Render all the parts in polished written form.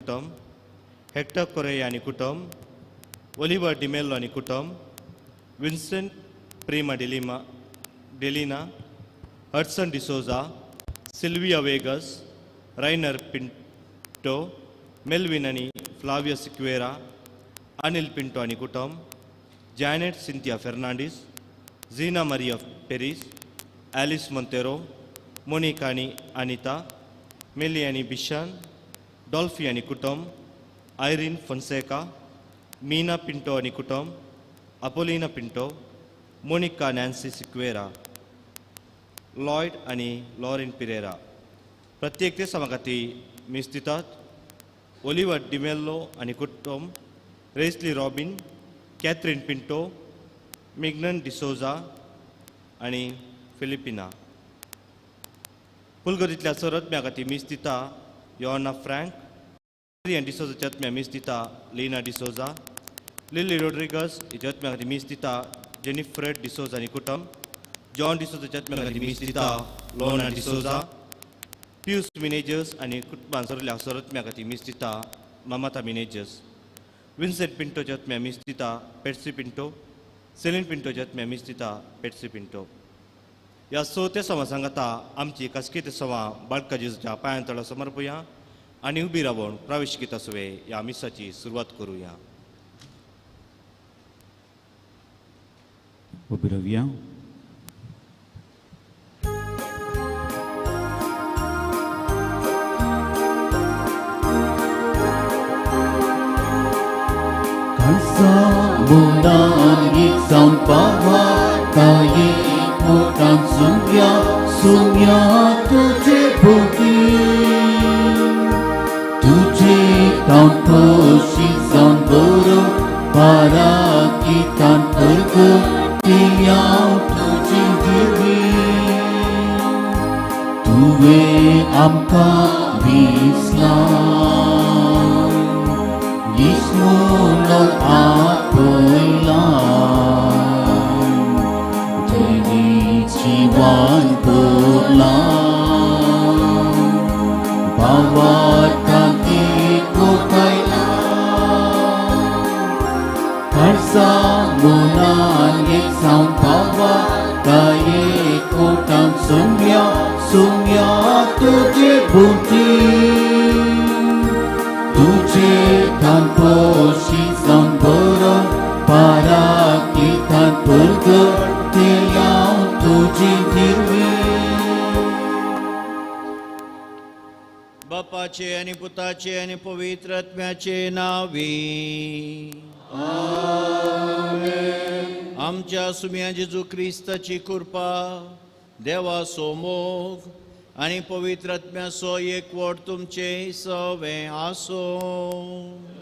कुटुंब, हेक्टर कोरेया आणि कुटुंब, ओलिव्हर डिमेल्लो आणि कुटुंब, Vincent Prema Delina, Hudson D'Souza, Sylvia Vegas, Rayner Pinto, Melvin आणि फ्लाविया सिक्वेरा, अनिल पिंटो आणि कुटुंब, Janet Cynthia Fernandes, Zeena Maria Peris, Alice Monteiro, Monica आणि अनिता, मेली आणि बिशान, डॉल्फी आणि कुटुंब, आयरीन फोन्सेका, मीना पिंटो आणि कुटुंब, अपोलिना पिंटो, मोनिका नॅन्सी सिक्वेरा, लॉयड आणि लॉरेन पिरेरा. प्रत्येक ते समागाती मीस दितात. ओलिव्हर डिमेल्लो आणि कुटुंब, रेस्ली रॉबिन, कॅथरीन पिंटो, मिग्नन डिसोजा आणि फिलिपिना. पुलगरीतल्या सरतम्या खातीर मीस दिता योना फ्रँक, एड्रियन डिसोजाच्या आत्म्या मीस दिता लिना डिसोजा, लिली रोड्रिगस हिच्या आत्म्या खातीर मीस दिता जेनिफ्रेड डिसोजा आणि कुटुंब, जॉन डिसोजाच्या आत्म्या खातीर मीस दिता लोना डिसोजा, पियुस मिनेजर्स आणि कुटुंबान सरल्या सरतम्या खातीर मीस दिता ममाता मिनेजर्स, विन्सेंट पिंटोच्या आत्म्या मीस दिता पेट्सी पिंटो, सेलिन पिंटोच्या आत्म्या मीस दिता पेट्सी पिंटो. ह्या चवथ्या समासांगाता आमची कास्कित सवा बाळका जेजूच्या पांयांतळा समर्पुया आणि उबी रावून प्रवेश गीता सुवे ह्या मिसाची सुरवात करूया. उबी रावया. Munangit sampahataye kotan sumya tujhe bhuti tujhe tanpa shisan boro para kitan pergo tiyau tujhe diri tuwe amka bislam Yismunong apoy lang Jadi ciwan pulang Bawat kaki ko kailan Karsa munan isang bawat Kaya ko tang sumya tujhe buti तुझे tanpa shisan boro para kita bergati yang तुझे निर्वी. बापाचे आणि पुताचे आणि पवित्र आत्म्याचे नावे. आमेन. आमच्या सुम्या जेजू ख्रिस्ताची कृपा, देवाचो मोग आणि पवित्र आत्म्याचो एकवट तुमचे सवे आसो.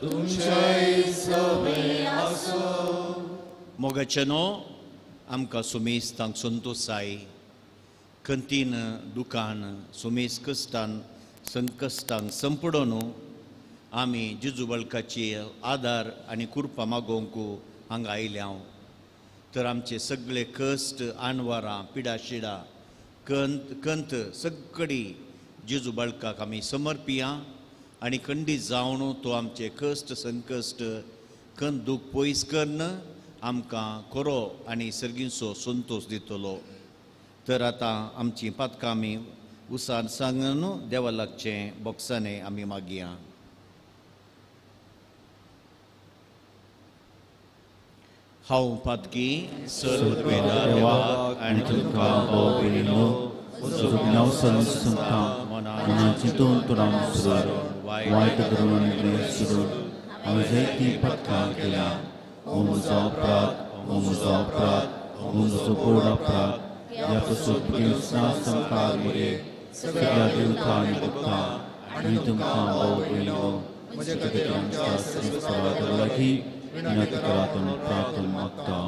तुमचे सवे आसो. मोगाचेनो आमकां सुमेस्तांक संतोषाय खंतीन दुखान सुमेस कश्टान संकश्टांक संपडोन आमी जेजू बाळकाची आदार आनी कृपा मागोवंक हांगा आयल्या. तर आमचे सगळे कश्ट आनवारां पिडाशिडा कंत सगळी जेजू बाळकाक आमी समर्पिया आनी खंडीत जावन तो आमचे कश्ट संकश्ट खंत दूख पयस करन आमकां खरो आनी सर्गीचो संतोष दितलो. तर आतां आमची पातकां आमी उसान सांगन देवा लागचें बोक्साने आमी मागया. हांव पातकी सर्वेदा देवाक आनी तुमकां भोविनो Sugnausam sumta Manachitun turam surur White Druman surur Amazeti patkakila Omuzoprat Omuzoprat Yapasupkilsna samkagmure Sigyadilkani gupta Nitum kambo vino Sikaditam sasris paradalaki Vinatikaram pratam akta.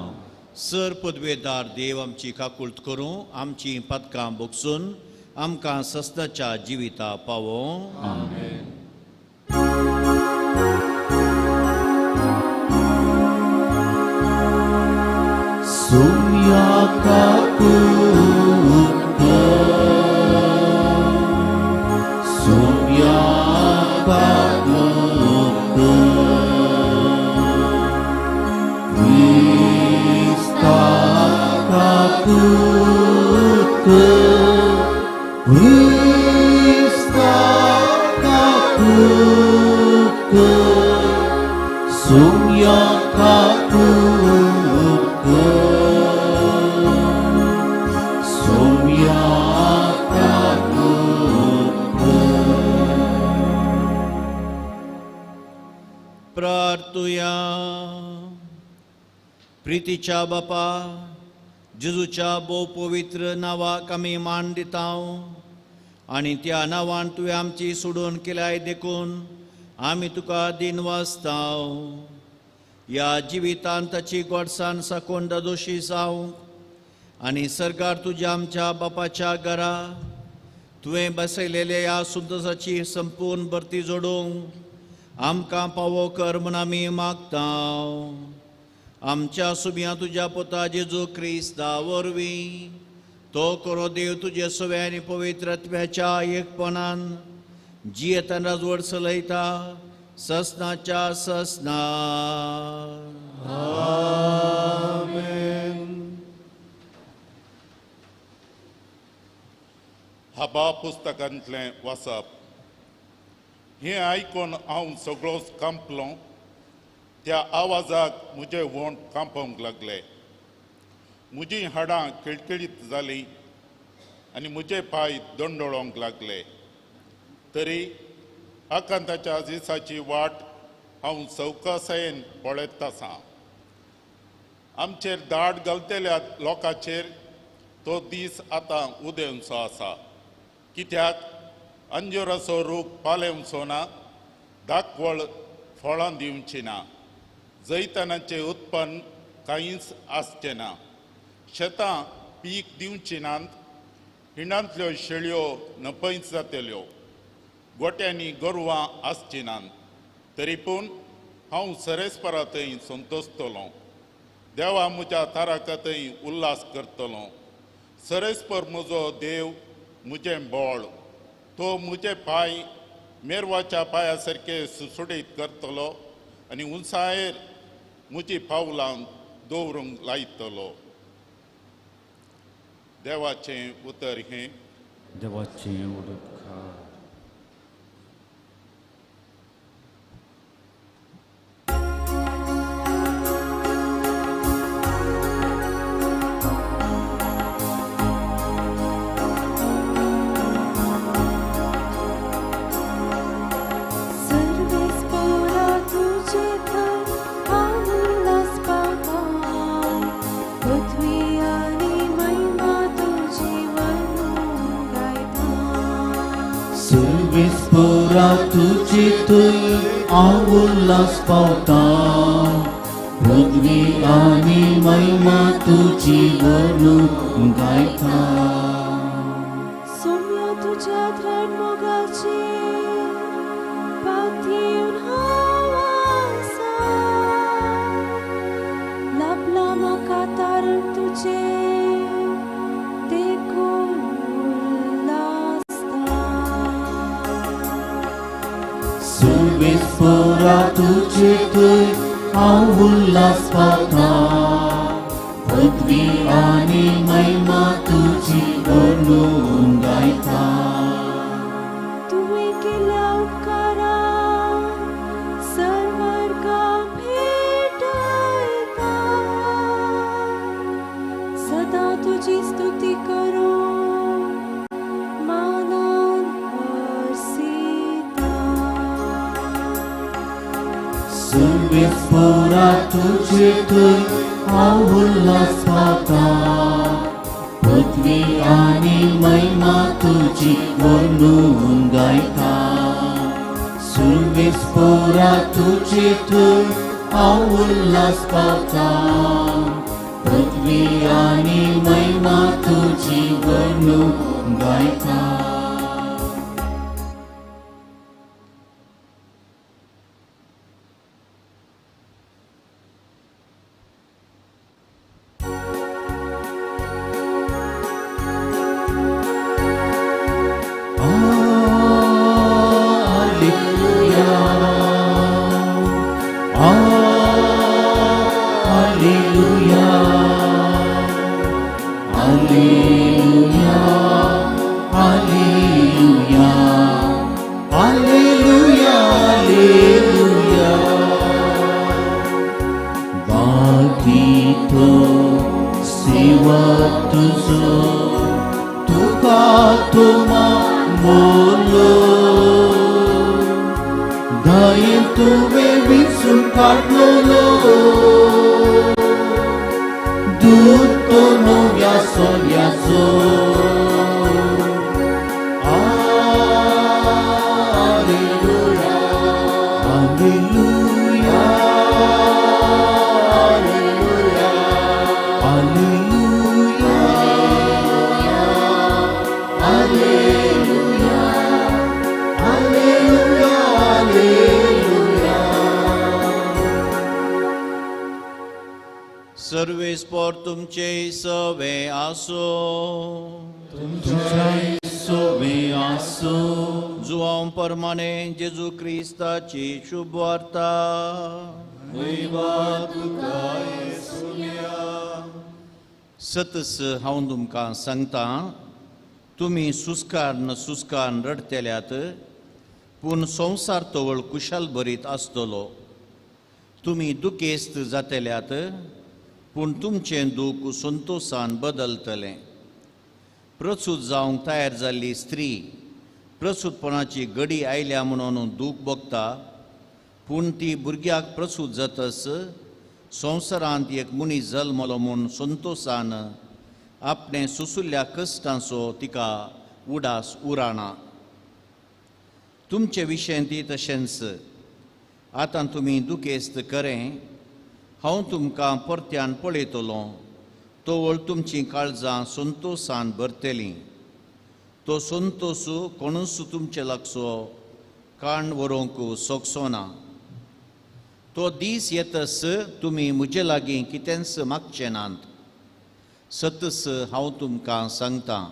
सर पदवेदार देव आमची काकुळट करूं आमची पदकां बोगसून आमकां सस्ताच्या जिविता पावो. आमेन. Sumya kakutka Sumya kakutka प्रार्थूया. प्रितीच्या बापा, जेजूच्या भोव पवित्र नावाक आमी मान दितां आनी त्या नांवान तुवें आमची सोडून केल्याय देखून आमी तुका दिन वाजतां. ह्या जिवितांत ताची गोडसाण साकोन दोशी जावंक आनी सरकार तुज्या आमच्या बापाच्या घरा तुवें बसयलेल्या ह्या सुद्दाची संपूर्ण भरती जोडूंक आमकां पावो कर म्हूण आमी मागतां. आमच्या सुब्या तुज्या पुता जेजू क्रिस्ता वरवीं तो करो देव तुजे सवे आनी पवित्रत्वाच्या एकपणान जियेतान राजवड चलयता ससनाच्या ससना. हबा पुस्तकांतलें वाचप. हें आयकून हांव सगळोच कांपलों. त्या आवाजाक म्हजें वोंड कांपोवंक लागलें. म्हजीं हाडां किळकिळीत जालीं आनी म्हजे पांय दोंडोळोंक लागले. तरी आकांताच्या दिसाची वाट हांव सवकासायेन पळयत आसां. आमचेर दाड घालतल्या लोकांचेर तो दीस आतां उदेंवचो आसा. कित्याक अंजुराचो रूख पालवचो ना, दाखवळ फळां दिवची ना, जैतनाचें उत्पन्न कांयच आसचें ना, शेतां पीक दिवची नात, हिंडांतल्यो शेळयो नपयत जातल्यो, गोट्यांनी गोरवां आसची नात. तरी पूण हांव सरेस्परा थंय संतोसतलों. देवा म्हज्या ताराकातय उल्हास करतलों. सरेस्पर म्हजो देव म्हजें बोळ. तो म्हजे पांय मेरवाच्या पांया सारके सुसुडीत करतलो आनी उंचायेर म्हजी पावलां दवरूंक लायतलो. देवाचें उतर हें. देवाचें उदकां. सर्वेस्परा तुझे थंय हांव उल्हास पावता. पदवी आनी महिमा तुजी म्हणून गायता. सोम्या तुझ्या धड मोगाची पातयेवन हांव आसा. लाभला म्हाका तारण तुजे देखून उल्हासता. सर्वेस्परा तुझे थंय हांव उल्हास पावता. पदवी आनी महिमा तुजी म्हणून गायता. तुवें केल्या उपकाराक सर्वर्गां भेटयता. सदां तुजी स्तुती करून मानान हरसिता. सर्वेस्परा तुझे थंय हांव उल्हास पावता. पदवी आनी महिमा तुजी म्हणून गायता. सर्वेस्परा तुझे थंय हांव उल्हास पावता. पदवी आनी महिमा तुजी म्हणून गायता. Alleluia, Alleluia. हांवें तुवें विचून काडलोलो दूत तो नव्या सोन्याचो हालेलुया हालेलुया हालेलुया हालेलुया हालेलुया हालेलुया सर्वे स्पोर तुमचे सवे आसो सोवे आसो जुवांव परमाणे जेजू क्रिस्ताची शुभ वार्ता सतस हांव तुमकां सांगता तुमी सुस्कान रडतेल्यात पूण संवसार तवळ कुशाल भरीत आसतलो तुमी दुखेस्त जातेल्यात पूण तुमचें दूख संतोशान बदलतलें प्रसूत जावंक तयार जाल्ली स्त्री प्रसूतपणाची घडी आयल्या म्हणून दूख भोगता पूण ती भुरग्याक प्रसूत जातस संवसारांत एक मनीस जल्मलो म्हूण संतोशान आपणे सुसुल्ल्या कश्टांचो तिका उडास उराना तुमचे विशयंती तशेंच आतां तुमी दुखेस्त खरें हांव तुमकां परत्यान पळयतलों तोवळ तुमचीं काळजां संतोशान भरतलीं तो संतोश कोणूच तुमचे लागसो काण व्हरूंक सोगसो ना तो दीस येतस तुमी म्हजे लागीं कितेंच मागचे नात सतस हांव तुमकां सांगतां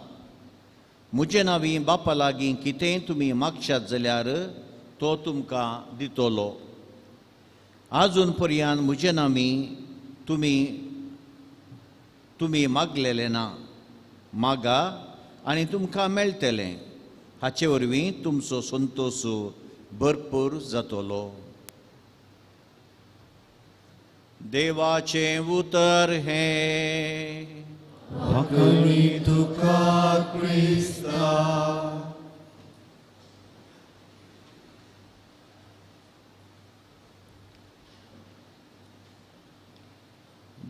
म्हजे नांवी बापा लागीं कितेंय तुमी मागशात जाल्यार तो तुमकां दितलो आजून पर्यंत म्हजे नांवी तुमी मागलेलें ना मागा आनी तुमकां मेळटलें हाचे वरवीं तुमचो संतोश भरपूर जातलो देवाचें उतर हें वाकणी तुका क्रिस्ता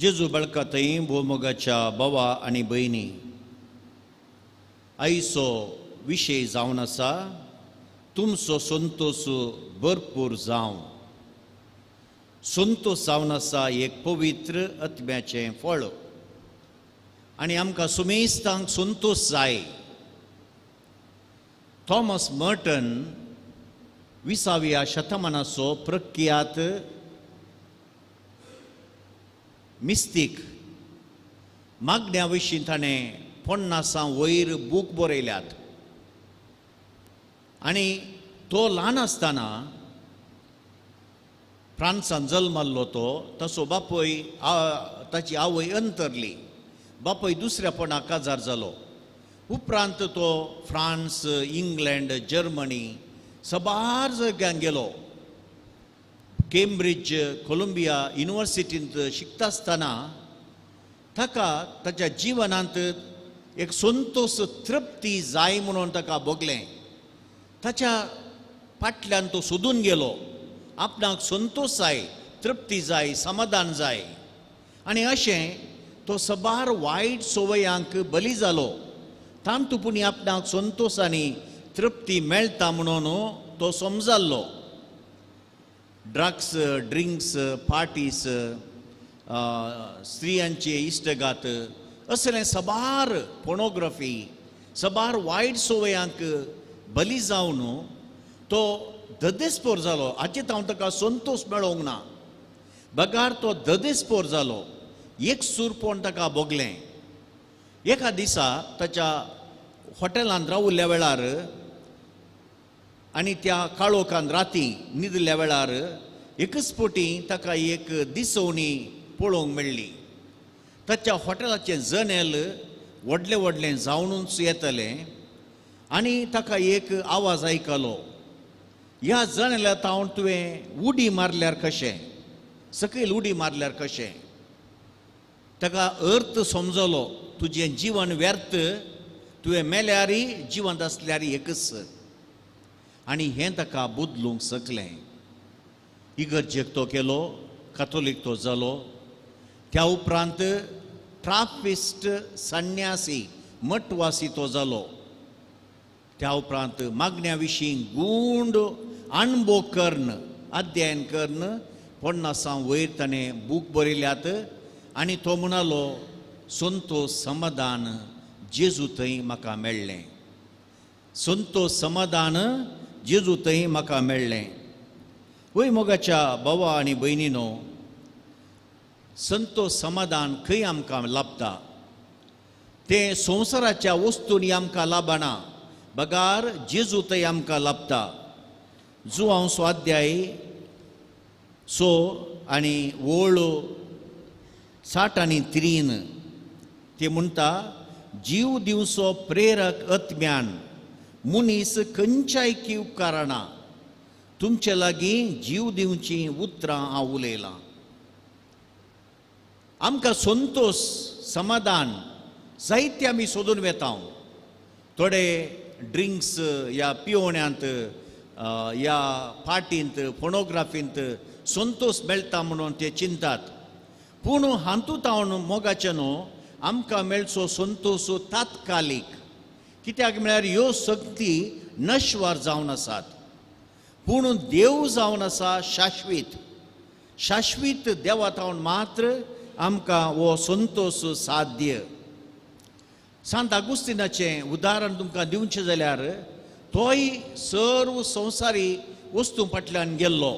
जेजू बळकातय भोवमोगाच्या भावा आनी भयणी आईचो विशय जावन आसा तुमचो संतोश भरपूर जावं संतोश जावन आसा एक पवित्र आत्म्याचें फळ आनी आमकां सुमेस्तांक संतोश जाय थॉमस मर्टन 20व्या शतमानाचो प्रख्यात मिस्तीक मागण्या विशीं ताणें 50 वयर बूक बरयल्यात आनी तो ल्हान आसतना फ्रांसांत जल्मल्लो तो ताचो बापूय ताची आवय अंतरली बापूय दुसऱ्यापणाक काजार जालो उपरांत तो फ्रांस इंग्लंड जर्मनी सबार जाग्यांक गेलो केम्ब्रिज कोलंबिया युनिवर्सिटींत शिकता आसतना ताका ताच्या जिवनांत एक संतोश तृप्ती जाय म्हणून ताका भोगलें ताच्या फाटल्यान तो सोदून गेलो आपणाक संतोश जाय तृप्ती जाय समाधान जाय आनी अशें तो सबार वायट सवयांक बली जालो तांतुपुणी आपणाक संतोश आनी तृप्ती मेळटा म्हणून तो समजाल्लो ड्रग्स ड्रिंक्स पार्टीज स्त्रियांचे इश्टगात असलें सबार पोर्नोग्राफी सबार वायट सवयांक बली जावन तो ददेस्पोर जालो हाचेत हांव ताका संतोश मेळोंक ना बगार तो ददेस्पोर जालो एक सूरपण ताका भोगलें एका दिसा ताच्या हॉटेलांत रावल्ल्या वेळार आनी त्या काळोखांत राती न्हिदल्या वेळार एकच फावटी ताका एक दिसवणी पळोवंक मेळ्ळी ताच्या हॉटेलाचें जनेल व्हडलें व्हडलें जावनूच येतलें आनी ताका एक आवाज आयकलो ह्या जनेलांत हांव तुवें उडी मारल्यार कशें सकयल उडी मारल्यार कशें ताका अर्थ समजलो तुजें जीवन व्यर्थ तुवें मेल्यारय जिवंत आसल्यार एकच आनी हें ताका बदलूंक शकलें इगर्जेक तो केलो, कॅथोलीक तो जालो. त्या उपरांत ट्रापिस्ट संन्यासी मठवासी तो जालो. त्या उपरांत मागण्या विशीं गूंड अणभव कर्ण अध्ययन कर्ण 50 वयर ताणें बूक बरयल्यात आनी तो म्हणालो संतोष समाधान जेजू थंय म्हाका मेळ्ळें. संतोष समाधान जेजू थंय म्हाका मेळ्ळें. वय मोगाच्या भावा आनी भयणीनो, संतोष समाधान खंय आमकां लाभता. तें संवसाराच्या वस्तूंनी आमकां लाभना, बगार जेजू थंय आमकां लाभता. जुआंव स्वाध्याय 6 आनी ओळ 60 आनी 3 ते म्हणटा, जीव दिवचो प्रेरक आत्म्यान मुनीस खंयच्याय की उपकारना तुमचे लागीं जीव दिवची उतरां हांव उलयलां. आमकां संतोष समाधान जायते आमी सोदून वेता. थोडे ड्रिंक्स या पिवण्यांत या पार्टींत फोनोग्राफींत संतोष मेळटा म्हणून ते चिंतात. पूण हातूंत हांव मोगाचें न्हू, आमकां मेळचो संतोष तात्कालीक. कित्याक म्हळ्यार ह्यो शक्ती नश्वर जावन आसात, पूण देव जावन आसा शाश्वीत. शाश्वीत देवात हांव मात्र आमकां हो संतोष साध्य. सांत आगुस्तिनाचें उदाहरण तुमकां दिवचें जाल्यार तोय सर्व संवसारी वस्तू फाटल्यान गेल्लो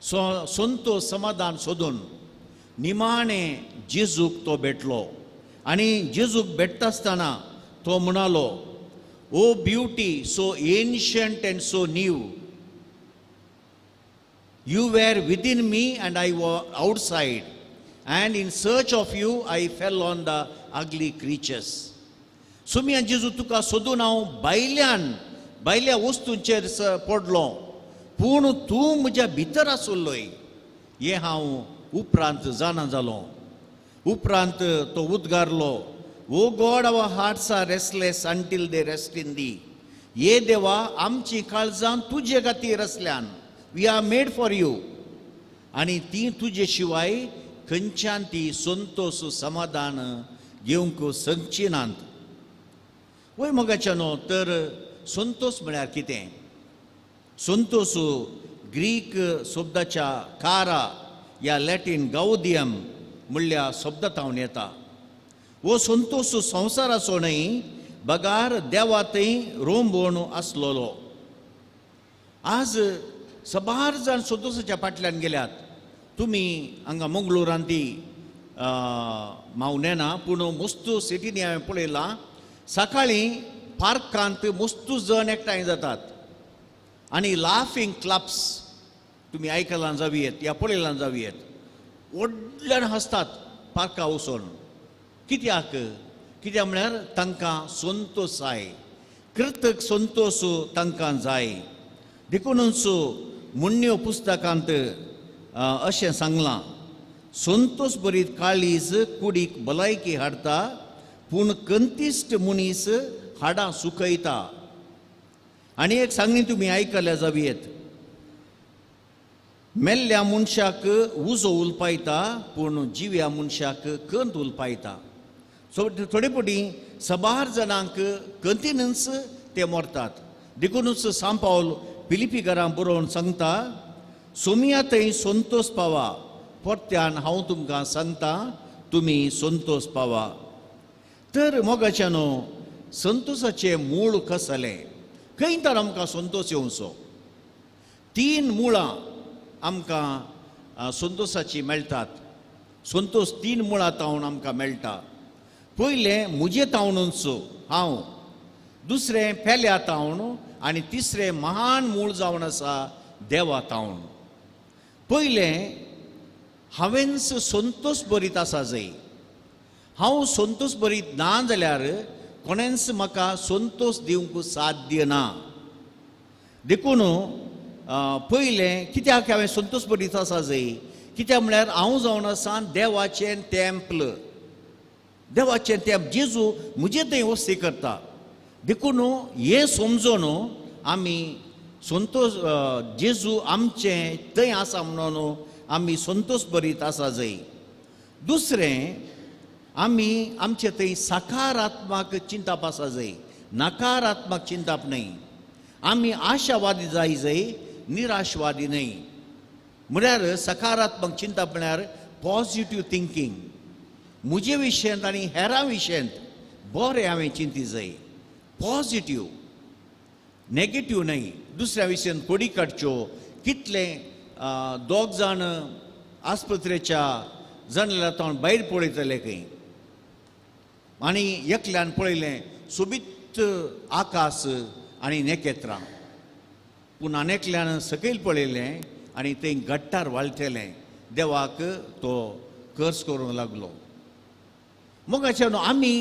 संतोष समाधान सोदून निमाणें जेजूक तो भेटलो. आनी जेजूक भेटता आसतना तो म्हणालो, O beauty so ancient and so new, you were within me and I was outside, and in search of you I fell on the ugly creatures. सुमी जेजू तुका सोदून हांव भायल्या वस्तूंचेर पडलो, पूण तूं म्हज्या भितर आसुल्लोय हें हांव उपरांत जाणा जालो. उपरांत तो उद्गारलो, O God our hearts are restless until they rest in thee. ये देवा आमची काळजां तुजे खातीर आसल्यान, we are made for you, आनी ती तुजे शिवाय खंयच्यान ती संतोष समाधान घेवंक शकची नात. वय मोगाच्या न्हू, तर संतोष म्हळ्यार कितें? संतोष ग्रीक शब्दाच्या कारा या लॅटीन गाउदियम म्हणल्या शब्दांत येता. हो संतोष संवसार आसो न्हय, बगार देवातय रोंबोवन आसलोलो. आज सबार जाण संतोषाच्या फाटल्यान गेल्यात. तुमी हांगा मंगळूरांत ती मावनेना, पूण मस्तू सिटीनी हांवें पळयलां, सकाळीं पार्कांत मस्तू जण एकठांय जातात आनी लाफींग क्लब्स तुमी आयकलां जावीत या पळयलां जावीत, व्हडल्यान हसतात पार्का वचून. कित्याक म्हळ्यार तांकां संतोष जाय, कृतक संतोष तांकां जाय. देखूनच मुन्यो पुस्तकांत अशें सांगलां, संतोष भरीत काळीज कुडीक भलायकी हाडटा, पूण कंतिश्ट मनीस हाडां सुकयता. आनी एक सांगणी तुमी आयकल्या जावीत, मेल्ल्या मनशाक उजो उलपायता, पूण जिव्या मनशाक कंत उलपायता. थोडे फावटी सबार जाणांक कंतिनच ते मरतात. देखूनच सांत पावल फिलिपिकारांक बरोवन सांगता, सोमिया थंय संतोष पावा, परत्यान हांव तुमकां सांगता तुमी संतोष पावा. तर मोगाच्यानो, संतोषाचें मूळ कसलें? खंय तर आमकां संतोष येवचो? 3 मुळां आमकां संतोषाची मेळटात. संतोष 3 मुळां तावन आमकां मेळटा. पयलें म्हजे तावनूच हांव, दुसरें पेल्या तावन, आनी तिसरें महान मूळ जावन आसा देवा तावन. पयलें हांवेंच संतोष भरीत आसा जाय. हांव संतोष भरीत ना जाल्यार कोणेंच म्हाका संतोष दिवंक साध्य ना. देखून पयलें कित्याक हांवें संतोष भरीत आसा जाय? कित्याक म्हळ्यार हांव जावन आसा देवाचें टेंपल. देवाचें टेंपल जेजू म्हजे थंय वस्ती करता. देखून हें समजून आमी संतोष जेजू आमचे थंय आसा म्हणून आमी संतोष भरीत आसा जंय. दुसरें, आमी आमचे थंय सकारात्मक चिंतप आसा जंय, नकारात्मक चिंतप न्हय. आमी आशावादी जाय जंय, निराशवादी न्हय. म्हळ्यार सकारात्मक चिंतप म्हळ्यार पॉजिटीव थिंकींग. म्हजे विशयंत आनी हेरां विशयंत बरें हांवें चिंती जाय, पॉजिटीव, नेगेटीव न्हय. दुसऱ्या विशयंत कोडी काडच्यो. कितले दोग जाण आस्पत्रेच्या जनेलांतल्यान भायर पळयतले खंय आनी एकल्यान पळयलें सोबीत आकाश आनी नखेत्रां. पूण आनेकल्यान सकयल पळयलें आनी थंय गट्टार वाळटलें. देवाक तो कर्स करूंक लागलो. मोगाच्यान आमी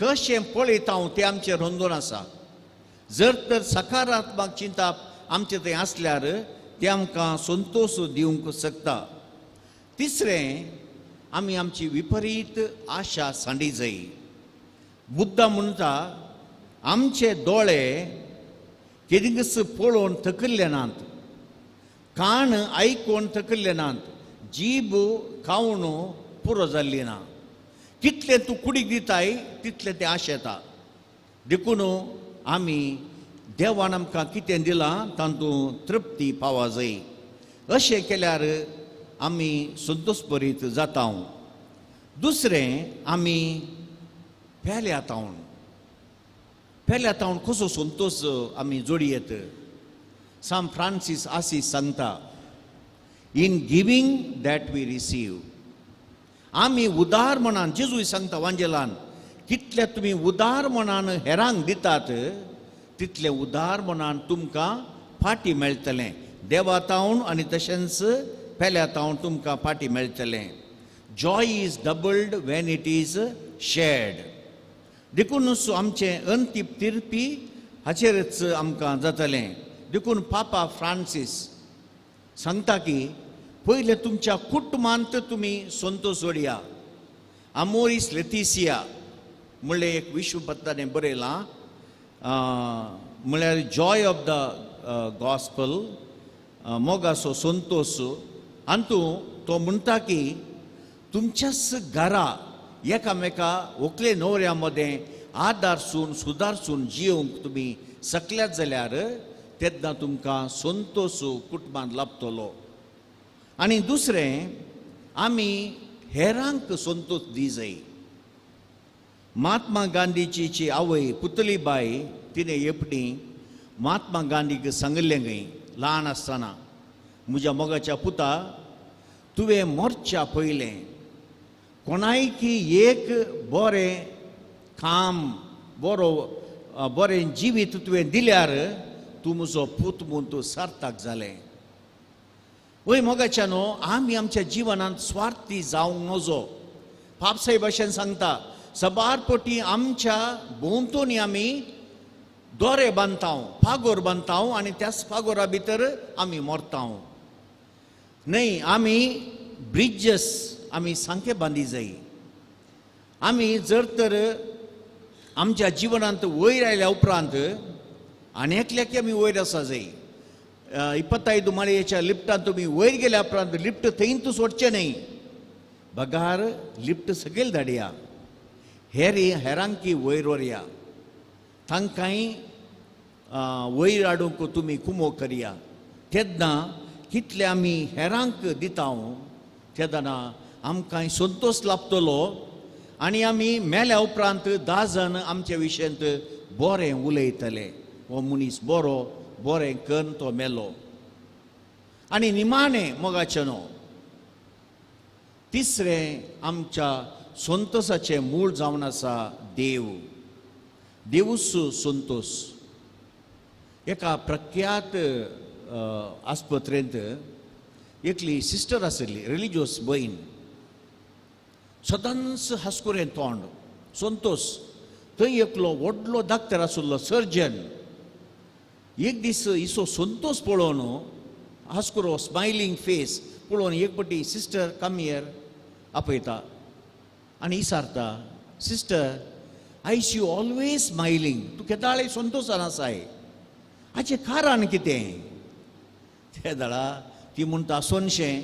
कशें पळयता तें आमचेर रंदून आसा. जर तर सकारात्मक चिंतप आमचे थंय आसल्यार तें आमकां संतोश दिवंक शकता. तिसरें, आमी आमची विपरीत आशा सांडी जाय. बुद्धा म्हणटा आमचे दोळे केदिंगस पळोवन थकल्ले नात, कान आयकोन थकल्ले नात, जीब खावन पुरो जाल्ली ना. कितले तूं कुडीक दिताय तितले तें आशेता. देखून आमी देवान आमकां कितें दिलां तातूंत तृप्ती पावो जाय. अशें केल्यार आमी संतोश भरीत जाता. दुसरें, आमी पेल्या तावन कसो संतोश आमी जोडयेत. सान फ्रांसीस आसीस सांगता, in giving that we receive. आमी उदार मनान, जेजूय सांगता वांजेलान, कितले तुमी उदार मनान हेरांक दितात तितले उदार मनान तुमकां फाटी मेळटलें. देवा तावन आनी तशेंच पेल्या तावन तुमकां फाटी मेळटलें. Joy is doubled Wien it is shared. देखून आमचें अंतीम तिरपी हाचेरच आमकां जातलें. देखून पापा फ्रांसीस सांगता की पयले तुमच्या कुटुंबांत तुमी संतोश जोडया. अमोरिस लेतिसिया म्हणलें एक विश्वपत्तानें बरयलां. म्हळ्यार जॉय ऑफ द गॉस्पल, मोगाचो संतोश. अंतू तो म्हणटा की तुमच्याच घरा एकामेका व्हंकले न्हवऱ्या मदें आदारसून सुदारसून जियोंक तुमी शकल्यात जाल्यार तेन्ना तुमकां संतोश कुटुंबांत लाभतलो. आनी दुसरें, आमी हेरांक संतोश दी जाय. महात्मा गांधीची आवय पुतलीबाई तिणें एपणी महात्मा गांधीक सांगलें खंय ल्हान आसतना, म्हज्या मोगाच्या पुता, तुवें मरच्या पयलें कोणायकी एक बरें काम, बरें जिवीत तुवें दिल्यार तूं म्हजो पूत म्हूण तूं सार्थक जालें. वय मोगाच्यानो, आमी आमच्या जिवनांत स्वार्थी जावंक नजो. पापसाई भाशेन सांगता, सबारपटी आमच्या भोंवतणी आमी दोरे बांदता, फागोर बांदता आनी त्याच फागोरा भितर आमी मरता. न्हय, आमी ब्रिजेस आमी सामके बांदी जाय. आमी जर तर आमच्या जिवनांत वयर आयल्या उपरांत आनी एकल्याक आमी वयर आसा जाय. 25 माळयेच्या लिफ्टांत तुमी वयर गेल्या उपरांत लिफ्ट थंयच सोडचें न्हय. बगार लिफ्ट सकयल धाडया. हेरांकी वयर व्हरया. तांकांय वयर हाडूंक तुमी कुमो करया. तेन्ना कितले आमी हेरांक दिता तेन्ना आमकां संतोष लाभतलो. आनी आमी मेल्या उपरांत 10 जाण आमच्या विशयंत बरें उलयतले. हो मनीस बरें करून तो मेलो. आनी निमाणें मोगाचेनो, तिसरें आमच्या संतोशाचें मूळ जावन आसा देव. देवूच संतोश. एका प्रख्यात आस्पत्रेंत एकली सिस्टर आसली, रिलिजियस भयण. सदांच हांसकुरें तोंड, संतोष. थंय एकलो व्हडलो डाक्टर आसलो, सर्जन. एक दीस इसो संतोष पळोवन, हांसकुरो स्मायलिंग फेस पळोवन एक पटी सिस्टर कम हियर आपयता आनी विचारता, sister, I see you always smiling. तूं केदाळे संतोशान आसाय. हाचें कारण कितें? ते दाडा ती म्हणटा सोनशें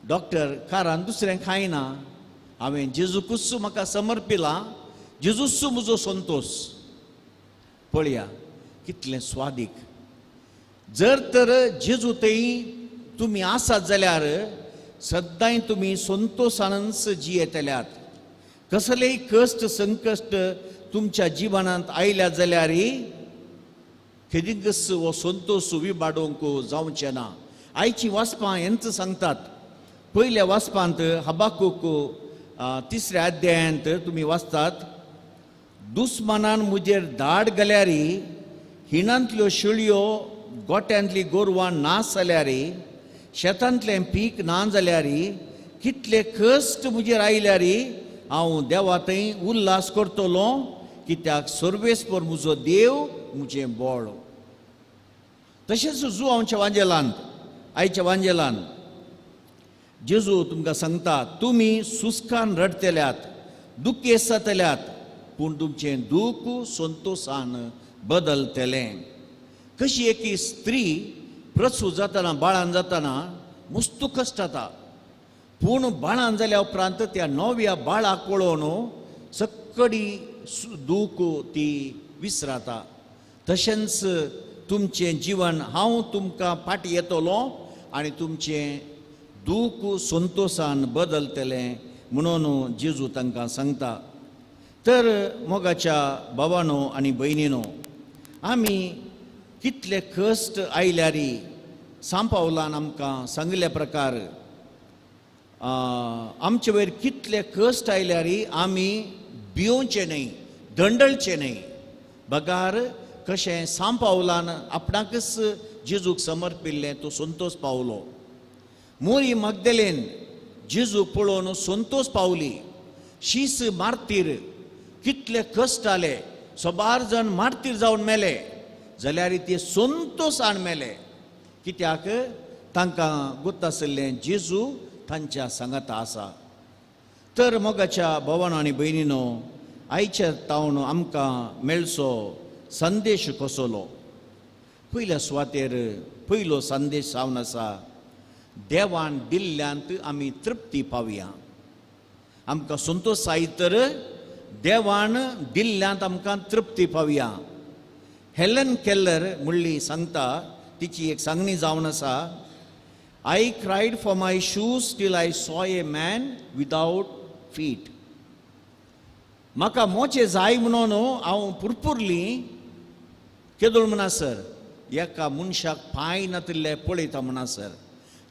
डॉक्टर कारण दुसरें कांय ना, हांवें जेजूकुच म्हाका समर्पिलां, जेजूच म्हजो संतोश. पळया कितलें स्वादीक. जर तर जेजू थंय तुमी आसात जाल्यार सदांय तुमी संतोशानच जियेतल्यात. कसलेय कश्ट संकश्ट तुमच्या जिवनांत आयल्या जाल्यार केदींच हो संतोश विबाडोवंक जावचें ना. आयची वाचपां हेंच सांगतात. पयल्या वाचपांत हबाकूक 3ऱ्या अध्यायांत तुमी वाचतात, दुस्मानान मुजेर धाड घाल्यार हिणांतल्यो शेळयो गोट्यांतली गोरवां नास जाल्यार शेतांतलें पीक ना जाल्यार कितले कश्ट मुजेर आयल्यार हांव देवा थंय उल्हास करतलो, कित्याक सर्वेस्पर म्हजो देव म्हजें बळ. तशेंच जुआंवच्या वांजेलांत आयच्या वांजेलांत जेजू तुमकां सांगता, तुमी सुस्कान रडतल्यात, दुखेस्त जातल्यात, पूण तुमचें दूख संतोशान बदलतलें. कशी एक स्त्री प्रसूव जातना बाळान जातना मस्त कश्ट जाता, पूण बाळान जाल्या उपरांत त्या नव्या बाळाक पळोवन सक्कडी दूख ती विसराता. तशेंच तुमचें जीवन हांव तुमकां फाटीं येतलो आनी तुमचें दूख संतोशान बदलतलें म्हणून जेजू तांकां सांगता. तर मोगाच्या भावानो आनी भयणीनो, आमी कितले कश्ट आयल्यार सांपावलान आमकां सांगल्या प्रकार आमचे वयर कितले कश्ट आयल्यार आमी भिवचें न्हय, दंडळचें न्हय. बगार कशें सांपावलान आपणाकच जेजूक समर्पिल्लें तो संतोष पावलो. मोरी मगदलेन जेजू पळोवन संतोष पावली. शीस मार्तीर कितले कश्ट आले, 100 जण मार्तीर जावन मेले जाल्यार ते संतोशान मेले, कित्याक तांकां गोत आसलें जेजू तांच्या सांगात आसा. तर मोगाच्या भावानो आनी भयणीनो, आयच्या तावन आमकां मेळचो संदेश कसलो? पयल्या सुवातेर पयलो संदेश जावन आसा, देवान दिल्ल्यांत आमी तृप्ती पावया. आमकां संतोश जाय तर देवान दिल्ल्यांत आमकां तृप्ती पावया. हेलन केल्लर म्हणली सांगता, तिची एक सांगणी जावन आसा, I cried for my shoes till I saw a man without feet. म्हाका मोचे जाय म्हणून हांव पुरपुरली केदोळ म्हणसर एका मनशाक पांय नातिल्ले पळयता म्हणसर.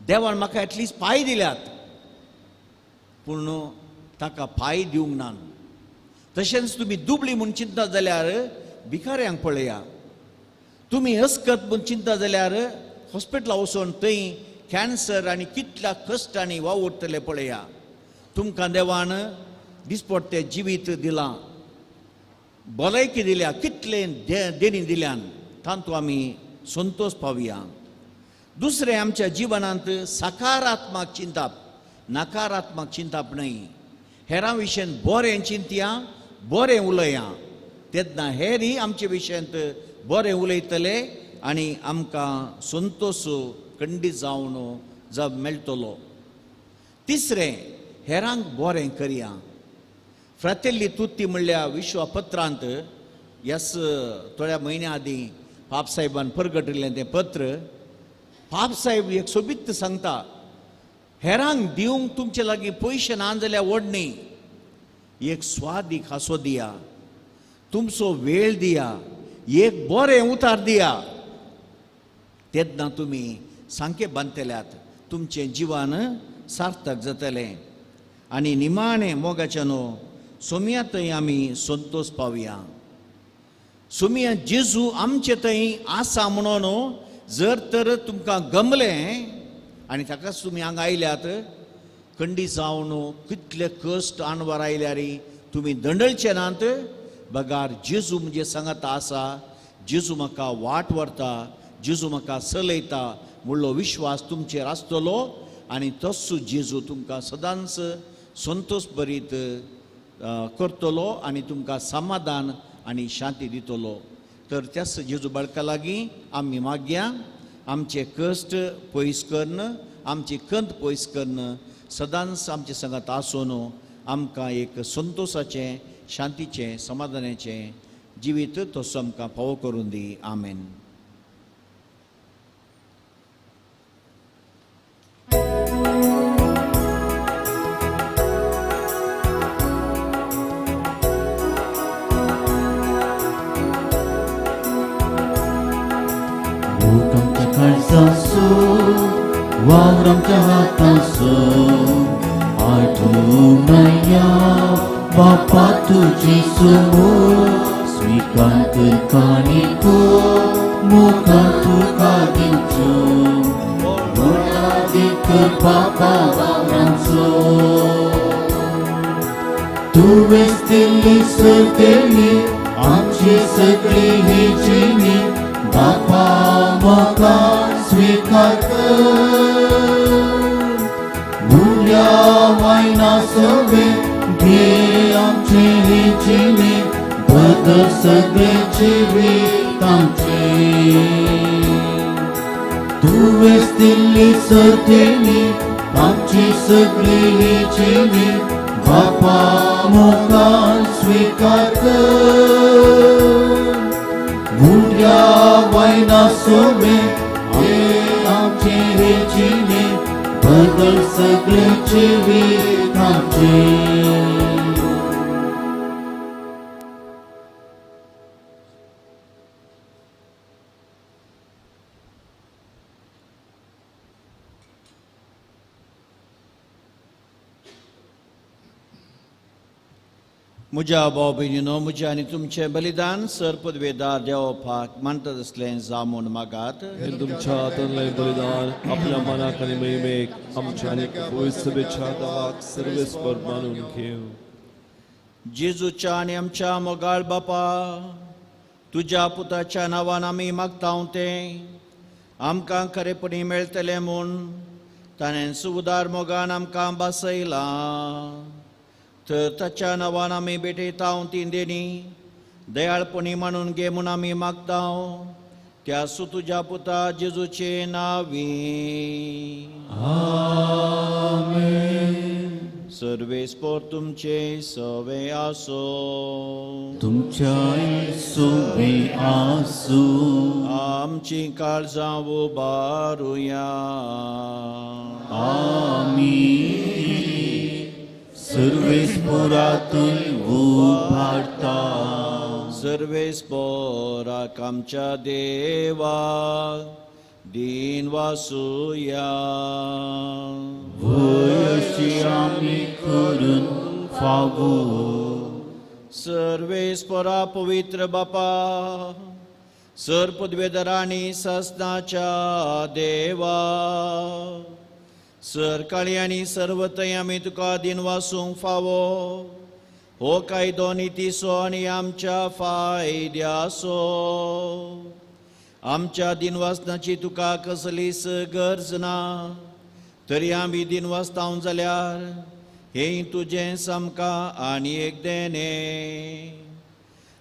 देवान म्हाका एटलिस्ट पांय दिल्यात, पूण ताका पांय दिवंक ना. तशेंच तुमी दुबळी म्हूण चिंता जाल्यार भिकाऱ्यांक पळया. तुमी हस्कत म्हूण चिंता जाल्यार हॉस्पिटलांत वचून थंय कॅन्सर आनी कितल्या कश्टांनी वावुरतले पळया. तुमकां देवान दिसपट्टें जिवीत दिलां, भलायकी दिल्या, कितले देणी दिल्यान, तातूंत आमी संतोष पावया. दुसरें आमच्या जिवनांत सकारात्मक चिंतप, नकारात्मक चिंतप न्हय. हेरां विशयान बरें चिंतया, बरें उलया, तेन्ना हेरय आमचे विशयांत बरें उलयतले आनी आमकां संतोश खंडीत जावन मेळटलो. तिसरें, हेरांक बरें करया. फ्रातेल्ली तुत्ती म्हणल्या विश्वापत्रांत ह्याच थोड्या म्हयन्या आदीं पाप साहेबान प्रगटिल्लें तें पत्र. पाप साहेब एक सोबीत सांगता, हेरांक दिवंक तुमचे लागीं पयशे ना जाल्यार व्हडनी, एक स्वादीक हांसो दिया, तुमचो वेळ दिया, एक बरें उतार दिया, तेन्ना तुमी सामकें बांदतल्यात, तुमचें जिवन सार्थक जातलें. आनी निमाणें मोगाच्यानो सोमया थंय आमी संतोष पावया. सोमया जेजू आमचे थंय आसा म्हणून जर तर तुमकां गमलें आनी ताकाच तुमी हांगा आयल्यात, खंडीत जावन कितले कश्ट आनवार आयल्यार तुमी दंडळचे नात. बगार जेजू म्हणजे सांगता आसा, जेजू म्हाका वाट व्हरता, जेजू म्हाका चलयता म्हणलो विश्वास तुमचेर आसतलो आनी तसो जेजू तुमकां सदांच संतोष भरीत करतलो आनी तुमकां समाधान आनी शांती दितलो. तर त्याच जेजू बाळका लागीं आमी मागया आमचे कश्ट पयस करन आमची कंत पयस करन सदांच आमचे संगात आसून आमकां एक संतोषाचें शांतीचें समाधानाचें जिवीत तसो आमकां फावो करून दी आमेन. आमच्या काळजासो वावर आमच्या हातासो आठवून या बापा तुझी समोर स्वीकार कर काणिको मोका तुका दिवचो मोलादीक बापा वावरांचो तुवेंच दिल्ली सर्तेली आमची सगळी ही जिणी बापा मोका स्वीकार कर मुल्या वायना सवे घे आमचे हे जिणे बदल सगळे जिवीत आमचे तुवेंच दिल्ली सर्तेली आमची सगळी ही जिणी बापा मोका स्वीकार कर मुल्या वायना सोबे हे आमचे हे जिणे बदल सगळे जिवीत आमचे. म्हज्या भाव भयणीनो म्हजें आनी तुमचें बलिदान सर पदवेदार देवपाक मानतात असलें जावून मागात. हे तुमच्या हातांतलें बलिदान आपल्या मनाक आनी महिमेक आमच्या आनी पवित्र देवाक सर्वेस्पर मानून घेव. जेजूच्या आनी आमच्या मोगाळ बापा तुज्या पुताच्या नांवान आमी मागतां तें आमकां खरेपणी मेळटलें म्हूण ताणें सुदार मोगान आमकां बासयलां. तर ताच्या नांवान आमी भेटयतां तीं देणी दयाळपणी मानून घे म्हूण आमी मागतां त्या तुज्या पुता जेजूचे नांवी. सर्वेस्पर तुमचे सवे आसो तुमच्या सोबे आसो आमची काळजां उबारुया. आमीन. सर्वेस्परातून उभारता सर्वेस्पराक आमच्या देवाक दिन वासुया. वयशी आमी करून फावो सर्वेस्परा पवित्र बापा सर पदवेदारांनी ससनाच्या देवा सर काळी आनी सर्वतय आमी तुका दिन वासूंक फावो हो कायदो नितीसो आनी आमच्या फायद्यासो. आमच्या दिनवासनाची तुका कसलीच गरज ना तरी आमी दिनवासतां जाल्यार हे तुजें आमकां आनी एक देणे.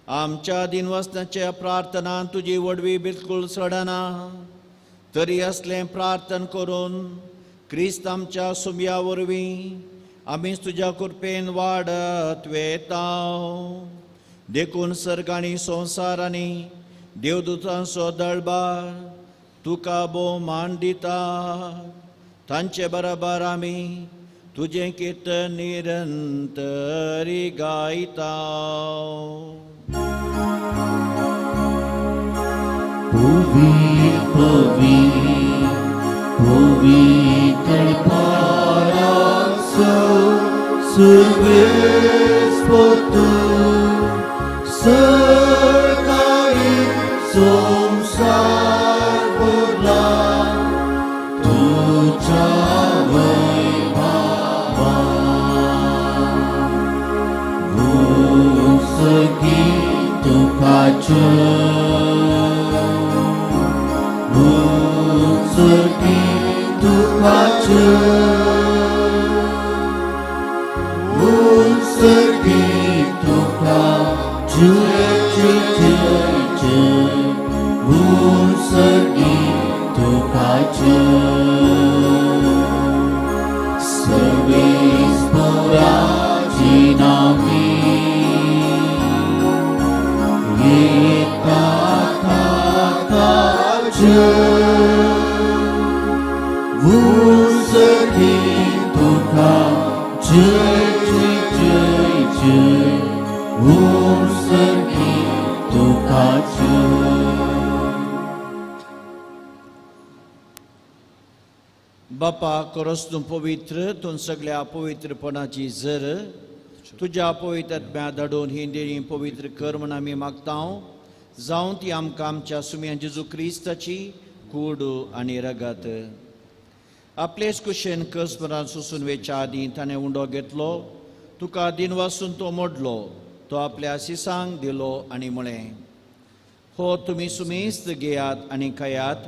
आमच्या दिनवासनाच्या प्रार्थनान तुजी वडवी बिलकुल सडना तरी असलें प्रार्थन करून क्रिस्त आमच्या सुमया वरवीं आमी तुज्या कृपेन वाडत वेता. देखून सर्ग आनी संवसारांनी देवदूतांचो दळबार तुका भोवमान दिता. तांचे बरोबर आमी तुजें कीर्तन निरंतरी गायता. पवित्र पारासो सर्वेस्पर तू सरकारी संसार भरला तुझ्या वैभवान. सगळी तुकाचें सगळी तुकाचें सगळी तुका जय जय जय जय. बापा खरोच तूं पवित्र, तूं सगळ्या पवित्रपणाची झर, तुज्या पवित्र आत्म्या धाडून ही देणी पवित्र कर म्हूण आमी मागतां. जावं ती आमकां आमच्या सुम्या जेजू क्रिस्ताची कूड आनी रगत. आपलेच कुशेन कसपरान सुसून वेच्या आदीं ताणें उंडो घेतलो, तुका दिनवासून तो मोडलो, तो आपल्या सिसांक दिलो आनी म्हळें, हो तुमी सुमेस्त घेयात आनी खायात,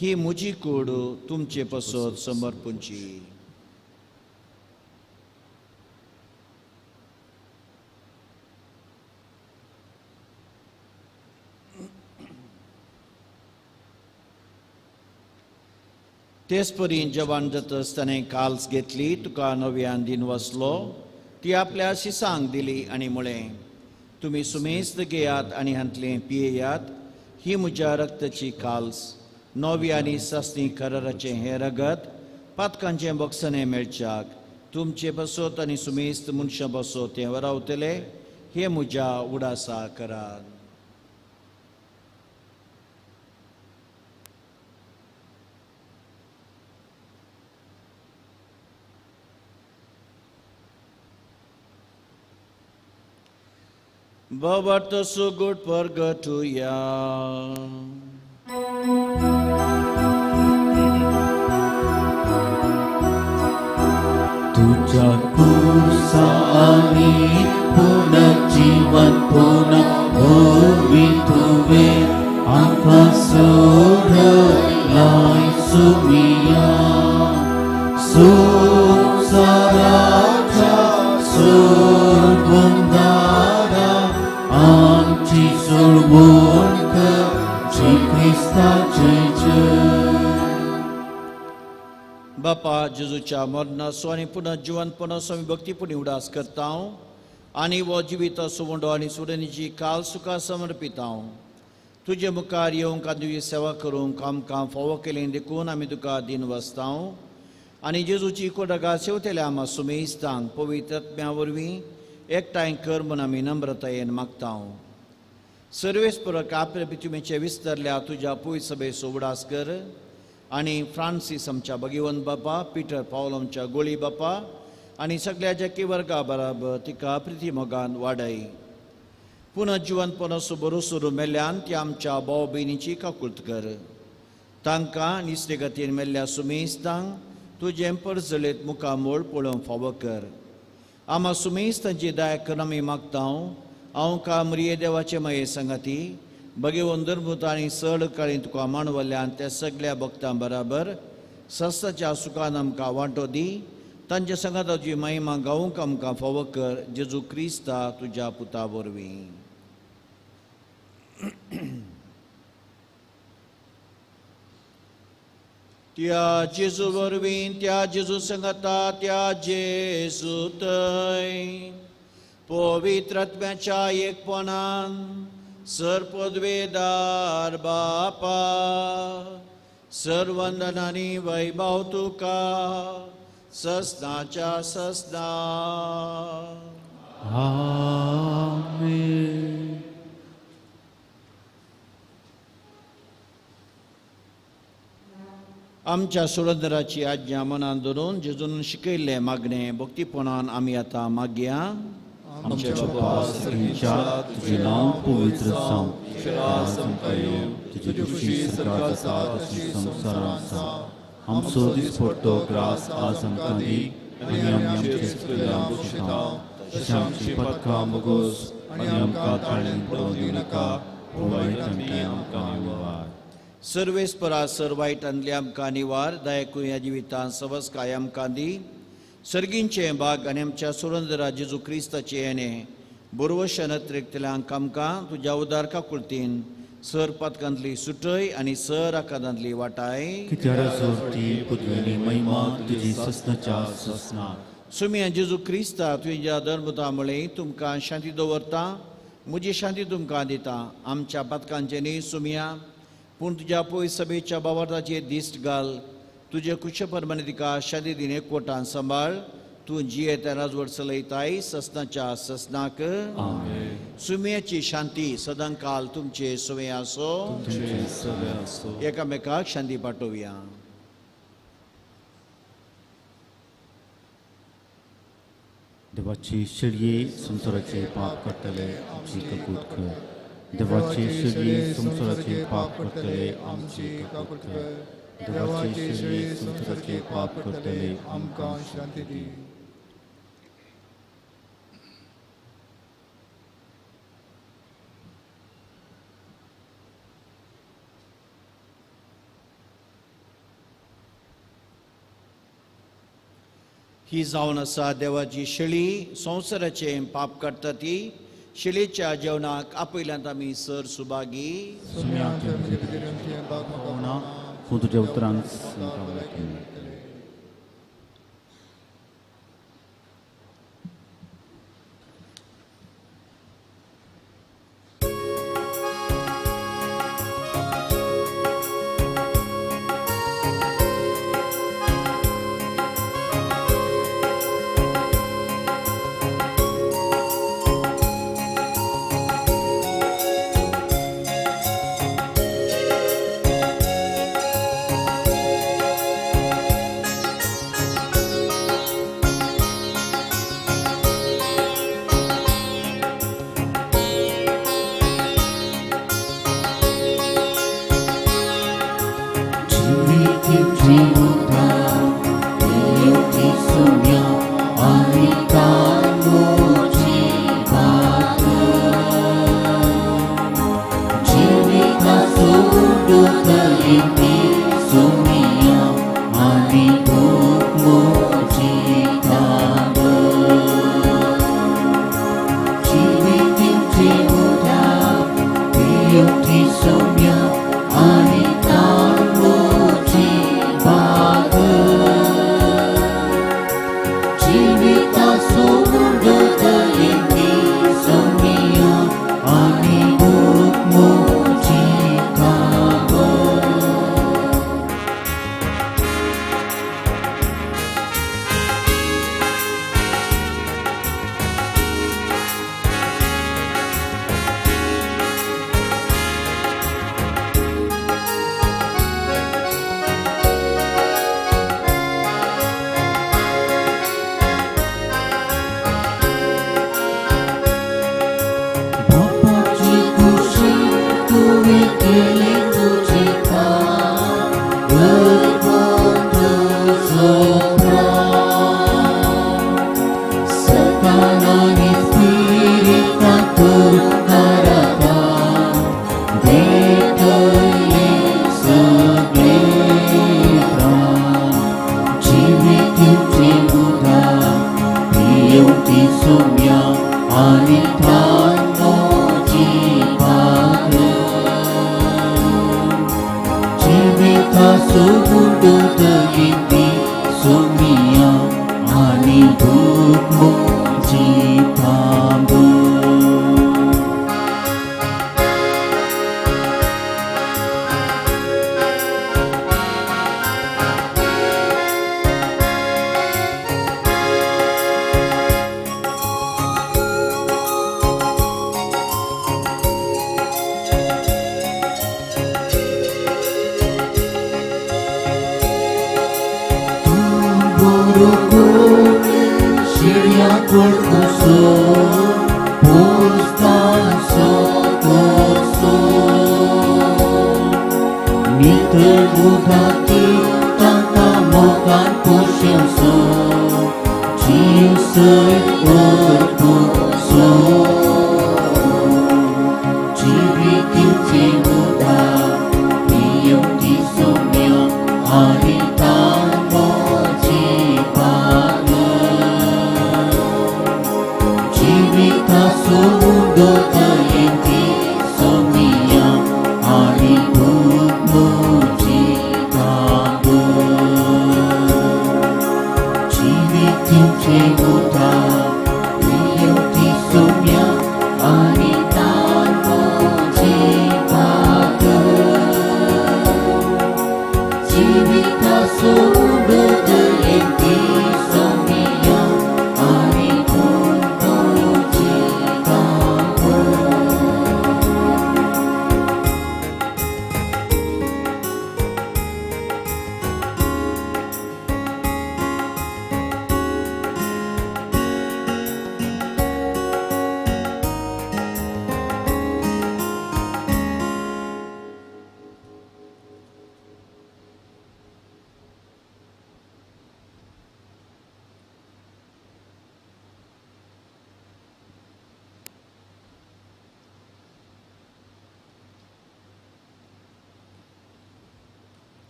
ही म्हजी कूड तुमचे पसत समर्पूंची. तेच परी जवान जातच ताणें काल्स घेतली, तुका नव्यान दिन वसलो, ती आपल्या सिसांक दिली आनी म्हळें, तुमी सुमेस्त घेयात आनी हांतलें पियेयात, ही म्हज्या रक्ताची काल्स, नवी आनी सस्ती कराराचें हें रगत, पातकांचें बक्षणें मेळच्याक तुमचे बसत आनी सुमेस्त मनशां बसत हें वरावतले, हे म्हज्या उडासा करात. Babarta sugut purgatuya. तुझ्या कुसानी पुनर्जीवन पुनः भवितुवे आकाशोरलाय सुमिया सुसराचा सुगंधारा आमची सोडवून कर श्री ख्रिस्ताचे जय. बापा जेजूच्या मरणाचो आनी पुनः जिवंतपणाचो आमी भक्तीपुणी उडास करता आनी वो जिवीत सुवंडो आनी सुडणीची काल सुखा समर्पिता. तुजे मुखार येवंक आनी तुजी सेवा करूंक आमकां फावो केलें देखून आमी तुका दिन वसता आनी जेजूची कोडगा सेवतेल्या आमा सुमेस्तांक पवित्र आत्म्या वरवीं एकठांय कर म्हूण आमी नम्रतायेन मागता. सर्वेस्परक आपल्या पितुमेचे विस्तरल्या तुज्या पवित्र सभेचो उडास कर आनी फ्रांसीस आमच्या भगिवंत बापा, पिटर पावल आमच्या गोळी बापा आनी सगळ्या जॅकी वर्गा बराबर तिका प्रिती मोगान वाडय. पुनः जिवंतपणाचो भरोसो मेल्ल्यान ती आमच्या भाव भयणीची काकुळट कर. तांकां निसते गतीन मेल्ल्या सुमेस्तांक तुजें परजळीत मुखामोळ पळोवंक फावो कर. आमा सुमेस्तांची दया कर आमी मागता. हांव का मरिये देवाचे माये संगाती भगिवन धर्मूत आनी चड काळी तुका मानवल्ल्यान त्या सगळ्या भक्तां बराबर सस्ताच्या सुखान आमकां वांटो दी. तांच्या संगाताची महिमा गावूंक आमकां फावो कर. जेजू क्रिस्ता तुज्या पुता वरवीं. त्या जेजू वरवीं, त्या जेजू संगता, त्या जेजू थंय पवित्र आत्म्याच्या एकपणान सरपदवेदार बापा सर्वंदनानी वैभव तुका ससनाच्या ससना. आमेन. आमच्या सुरंदराची आज्ञा मनान धरून जेजून शिकयल्लें मागणें भक्तीपणान आमी आतां मागया. आमच्या बापा सगळ्यांच्या तुझे नाव पवित्र जावं, तुझें राज आमकां येवं, तुजी खुशी सकाळ आसा तशी संवसारांत आसा. आमचो दिसपट्टो ग्रास आज आमकां दी आनी आमी आमचे चुकलेल्यांक बक्षिता तशें आमची पदकां मोगोस आनी आमकां ताळेन पडोवंक दिवं नाका, पूण वायटांतल्यान आमकां वार. सर्वेस्परा सर वायटांतले आमकां निवार. दयाकून ह्या जिवितांत सवस काय आमकां दी. सर्गींचे भाग आनी आमच्या सुरंदरा जेजू क्रिस्ताचे येणे बुरवशन अतिरिक्तल्यांक आमकां तुज्या उदार काकुळटीन सर पदकांतली सुटय आनी सर आकारांतली वाटाय. कित्यार जोरती पुतवेली महिमा तुजी ससनाच्या ससनाक. सुम्या जेजू क्रिस्ता तुज्या धर्मता मुळे तुमकां शांती दवरता. म्हजी शांती तुमकां दिता. आमच्या पदकांचे न्ही सुम्या, पूण तुज्या पवित्र सभेच्या बाबताचे दिश्ट घाल. तुजे कुशप्रमाणे तिका शांती दिन एकवटान सांबाळ. तूं जियेत्या राजवट चलयताय ससनाच्या ससनाक. सुम्याची शांती सदांकाल तुमचे सुवे आसो. एकामेकाक शांती पाठोवया. देवाचे शिर्ये संसाराचे पाप करतले आमची कपूत कर. देवाचे शिर्ये संसाराचे पाप करतले आमची कपूत कर. देवाचे शिर्ये संसाराचे पाप करतले आमकां शांती दी. ही जावन आसा देवाची शिळी संवसाराचे पाप करता ती. शिळेच्या जेवणाक आपयल्यांत आमी सर सुभागी. पूण तुज्या उतरांक सांगता की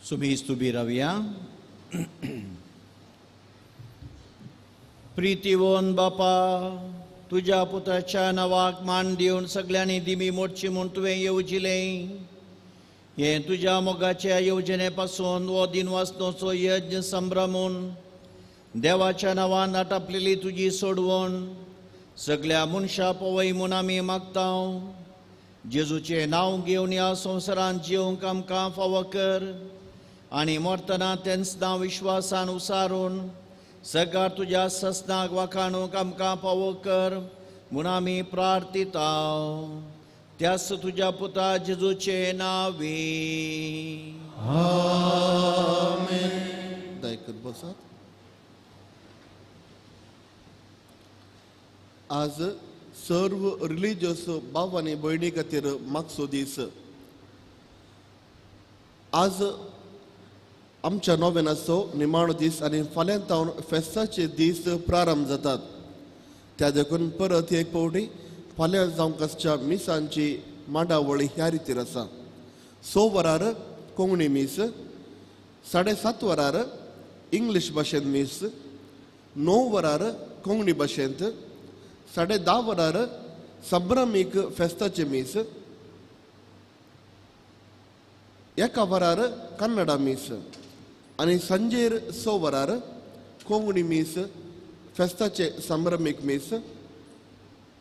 सुमीस तुबी रावया. प्रितीवोन बापा, तुझ्या पुत्राच्या नावाक मान दिवन सगळ्यांनी दिमी मोडची म्हूण तुवें येवजिलें. हे तुझ्या मोगाच्या येवजणे पासून हो दिनवासनोचो यज्ञ संभ्रमून देवाच्या नांवान आटापलेली तुजी सोडवण सगळ्या मनशा पवय म्हूण आमी मागतांव. जेजूचें नांव घेवन ह्या संवसारांत जिवंक आमकां फावो कर आनी मरतना तेंच नांव विश्वासान उसारून सगळ्या तुज्या सस्नाक वाखाणूक आमकां फावो कर म्हूण आमी प्रार्थितांव. त्यास तुझ्या पुता जेजूचे नावी. दायकत बसात. आज सर्व रिलीजियस भाव आनी भयणी खातीर मागचो दीस. आज आमच्या नोवेनाचो निमाणो दीस आनी फाल्यां तावन फेस्ताचे दीस प्रारंभ जातात. त्या देखून परत एक फावटी फाल्यां जावंक आसच्या मिसांची मांडावळी ह्या रितीर आसा. 6 वरार कोंकणी मीस, 7:30 वरार इंग्लीश भाशेंत मीस, 9 वरार कोंकणी भाशेंत, 10:30 वरार संभ्रमीक फेस्ताचे मीस, 1 वरार कन्नडा मीस आनी सांजेर 6 वरार कोंकणी मीस फेस्ताचे संभ्रमीक मीस.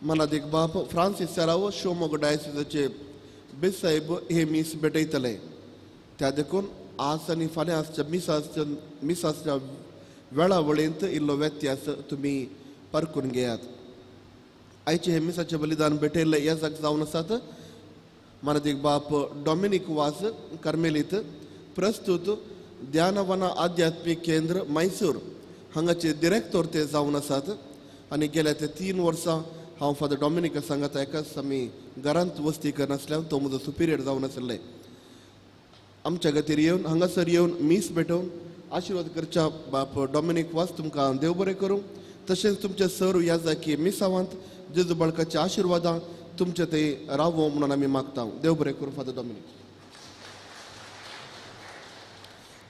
मनादीक बाप फ्रांसीस सेराव शिवमोगा डायसिसाचे बेसाहेब हे मीस भेटयतले. त्या देखून आज आनी फाल्यां आसच्या मिसाच्या वेळावळींत इल्लो व्यत्यास तुमी परतून घेयात. आयचे हे मिसाचे बलिदान भेटयल्ले ह्या जाग जावन आसात. मनादीक बाप डॉमिनीक वास कार्मेलीत प्रस्तुत ध्यानवना आध्यात्मीक केंद्र मैसूर हांगाचे डिरेक्टर ते जावन आसात. आनी गेल्या ते 3 वर्सां हांव फादर डॉमिनिका सांगात एकाच आमी घरांत वस्ती करनासल्यान तो म्हजो सुपिरियर जावन आसले. आमच्या खातीर येवन हांगासर येवन मीस भेटोवन आशिर्वाद करच्या बाप डॉमिनीक वास तुमकां देव बरें करूं. तशेंच तुमचे सर्व ह्या जाकी मिसावांत जेजू बाळकाच्या आशिर्वादां तुमचे ते रावो म्हणून आमी मागता. देव बरें करूं फादर डॉमिनीक.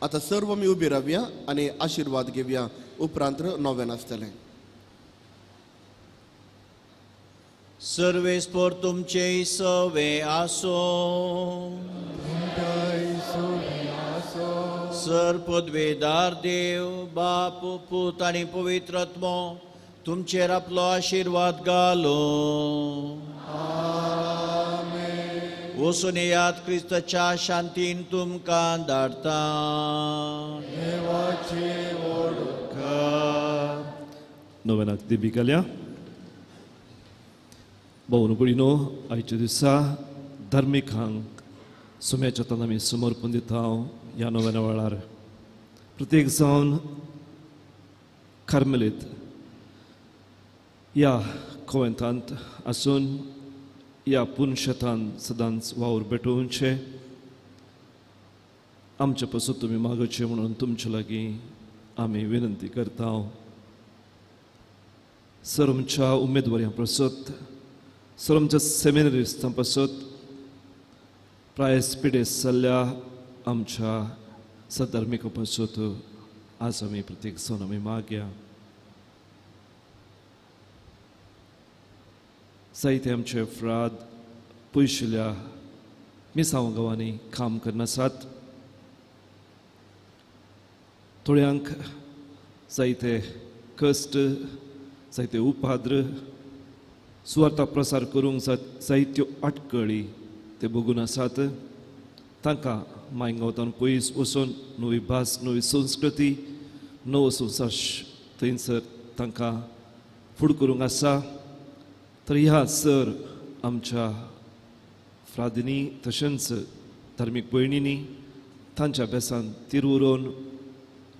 आतां सर्व आमी उबी रावया आनी आशिर्वाद घेवया. उपरांत नोवेन आसतलें. सर्वेस्पर तुमचे सवे आसो. सर पदवेदार देव बाप पूत आनी पवित्र आत्मो तुमचेर आपलो आशिर्वाद घालो. वचून येयात क्रिस्ताच्या शांतीन तुमकां धाडटा. नोवेनाक देबी घाल्या. भाऊन भयणीनो, आयच्या दिसा धार्मिकांक सुम्याच्या तान आमी समर्पण दिता ह्या नोवेना वेळार. प्रत्येक जावन कार्मेलीत ह्या कोवेंतांत आसून ह्या पुनशेतान सदांच वावर भेटोवचे आमचे पासून तुमी मागोवचे म्हणून तुमचे लागीं आमी विनंती करता. सर आमच्या उमेदवारां पासत सर आमच्या सेमिनरिस्टां पासत प्रायस पिडेस जाल्ल्या आमच्या सधर्मिका पासत आज आमी प्रत्येक जावन आमी मागया. जायते आमचे फ्राद पयशिल्ल्या मिसांव गांवांनी काम करनासात. थोड्यांक जायते कश्ट, जायते उपाद्र, सुवार्ता प्रसार करूंक जायत्यो आटकळी ते भोगून आसात. तांकां मायगांवतान पयस वचून नवी भास, नवी संस्कृती, नवो संवसार थंयसर तांकां फुड करूंक आसा. तर ह्या सर आमच्या फ्रादिनी तशेंच धार्मीक भयणींनी तांच्या अभ्यासान तिरुवरून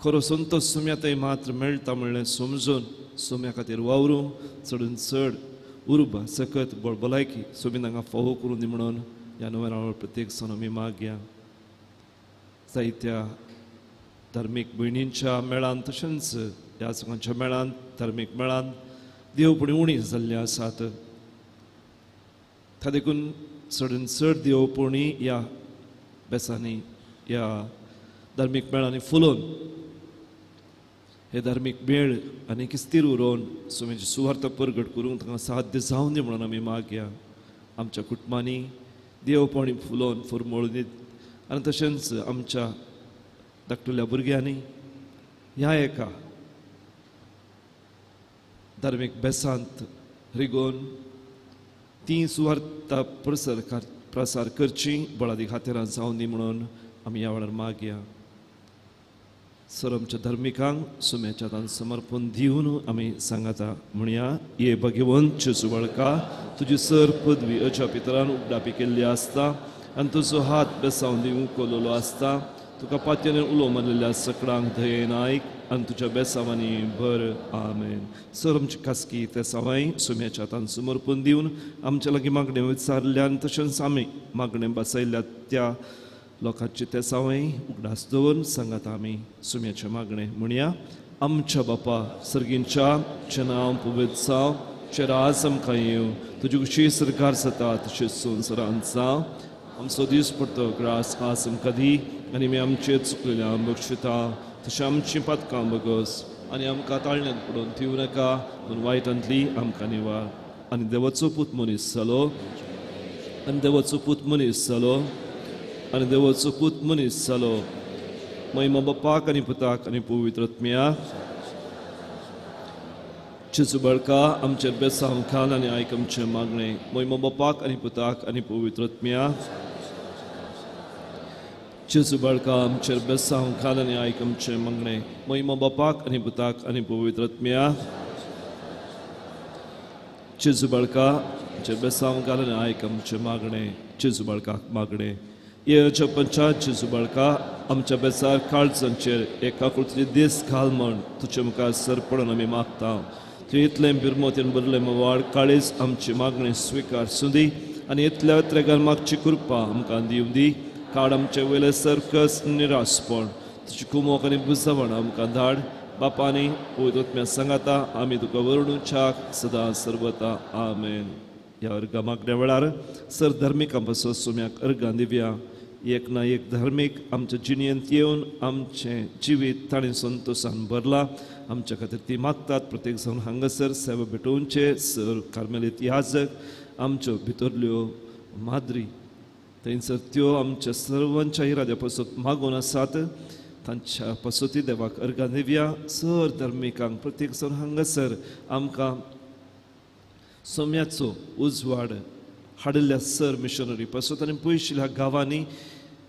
खरो संतोश सुम्या थंय मात्र मेळटा म्हणलें समजून सुम्या खातीर वावरूं चडून चड उर्बा सकत बळबलायकी सोबीन तांकां फावो करून दी म्हणून ह्या नव्या प्रत्येक सण आमी मागया. जायत्या धार्मीक भयणींच्या मेळान तशेंच ह्या सगळ्यांच्या मेळान धार्मीक मेळान देवपणी उणी जाल्ली आसात. त्या देखून चडून चड देवपणी ह्या बेसांनी ह्या धार्मीक मेळांनी फुलोवन हे धार्मीक मेळ आनी किस्तीर उरोवन सुमेची सुवार्थ परगट करूंक तांकां साध्य जावं दी म्हणून आमी मागया. आमच्या कुटुंबांनी देवपणी फुलोवन फुरमळून आनी तशेंच आमच्या धाकटुल्या भुरग्यांनी ह्या एका धार्मीक बेसांत रिगोवन ती सुवार्थ प्रसार करची बळादी खातीर जावं दी म्हणून आमी ह्या वेळार मागया. सर आमच्या धर्मिकांक सुम्याच्या हातान समर्पण दिवन आमी सांगाता म्हणया, ये भगवंत सुबळका तुजी सर पदवी अच्या पितरान उगडापी केल्ली आसता आनी तुजो हात बेसावन दिवंक कोलोलो आसता. तुका पातयेन उलो मारलेल्या सगळ्यांक दयेन आयक आनी तुज्या बेसावांनी भर. आमेन. सर आमची खासगी ते सवाय सुम्याच्या हातान समर्पण दिवन आमच्या लागीं मागणें विचारल्यान तशेंच आमी मागणें बसयल्या त्या लोकांची ते सवाय उगडास दवरून सांगात आमी सुम्याचे मागणें म्हणया, आमच्या बापा सर्गींच्या तुजें नांव पवित्र जावं, तुजें राज आमकां येवं, तुजी खुशी सरकार जाता तशेंच संवसारांत जावं. आमचो दीस पडतो ग्रास खास आमकां दी आनी आमी आमचे चुकलेल्यांक बक्षिता तशें आमचीं पातकां बगस आनी आमकां ताळण्यांत पडोवन दिवं नाका पूण वायटांतली आमकां निवार. आनी देवाचो पूत मनीस जालो आनी देवाचो पूत मनीस जालो आनी देवाचो पूत मनीस जालो. महिमा बापाक आनी पुताक आनी पवित्र आत्म्याक. जेजू बाळका आमचेर बेसांव घाल आनी आयक आमचें मागणें. महिमा बापाक आनी पुताक आनी पवित्र आत्म्याक. जेजू बाळका आमचेर बेसांव घाल आनी आयक आमचें मागणें. महिमा बापाक आनी पुताक आनी पवित्र आत्म्याक. जेजू बाळका आमचेर बेसांव घाल आनी आयक आमचें मागणें. जेजू बाळकाक मागणें. येच्या पंचायत जेजू बाळका आमच्या बेसार काळजांचेर एका कुळचे दीस घाल म्हण तुजे मुखार सरपडून आमी मागता. तुवें इतलें बिरमोतीन भरलें वाड काळीज आमची मागणी स्विकार सुदी आनी इतल्या इतलेगार मागची कृपा आमकां दिवं दी. काड आमचे वयले सर्कस निरासपण तुजी कुमोक आनी बुजवण आमकां धाड. बापानी पवित्र सांगाता आमी तुका वरडूच्याक सदां सर्वता. आमेन. ह्या अर्गा मागण्या वेळार सर धर्मिकां पासून सुम्याक अर्गां दिवया. एक ना एक धर्मीक आमच्या जिणेंत येवन आमचें जिवीत ताणें संतोशान भरला. आमच्या खातीर ती मागतात. प्रत्येक जावन हांगासर सेवा भेटोवचे. सर कार्मेलीत याजक आमच्यो भितरल्यो माद्री थंयसर त्यो आमच्या सर्वांच्या इराद्या पासून मागून आसात. तांच्या पासून ती देवाक अर्गां दिवया. सर धर्मिकांक प्रत्येक जावन हांगासर आमकां सोम्याचो उजवाड हाडिल्ल्या सर मिशनरी पासून आनी पयशिल्ल्या गांवांनी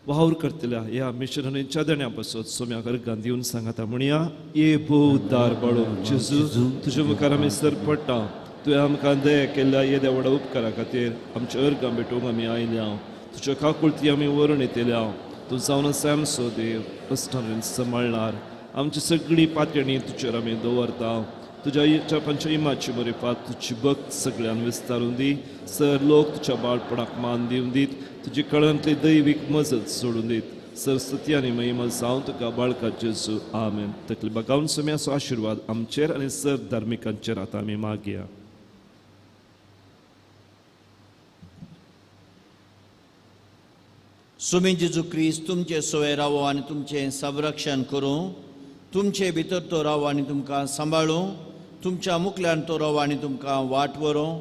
वावर करतल्या ह्या मिशनरींच्या देण्या पासून सोम्याक अर्गां दिवन सांगाता म्हणया, ये भोव दार बाळो जेजू तुजे मुखार आमी सर पडटा. तुवें आमकां दया केल्ल्या येद्या व्हडा उपकारा खातीर आमच्या अर्गां भेटोवंक आमी आयल्या. तुज्या काकुळती आमी वरून येतल्या. तूं जावन आसा आमचो देव कश्टांनी सांबाळणार. आमची सगळी पातयणी तुजेर आमी दवरता. तुज्या इच्छा पंच्या इमाची बरेपात तुजी भक्त सगळ्यांक विस्तारून दी. सर लोक तुज्या बाळपणाक मान दिवन दीत. तुजी कळंतली दैवीक मजत सोडून दीत. सर स्तुती आनी महिमा जावं तुका बाळका जेजू. आमेन. तकली बगावन सुम्याचो आशिर्वाद आमचेर आनी सर धार्मिकांचेर आतां आमी मागया. सुमी जेजू क्रिस्त तुमचे सोय रावो आनी तुमचें संरक्षण करूं. तुमचे भितर तो रावो आनी तुमकां सांबाळूं. तुमच्या मुखल्यान तो रावो आनी तुमकां वाट व्हरूं.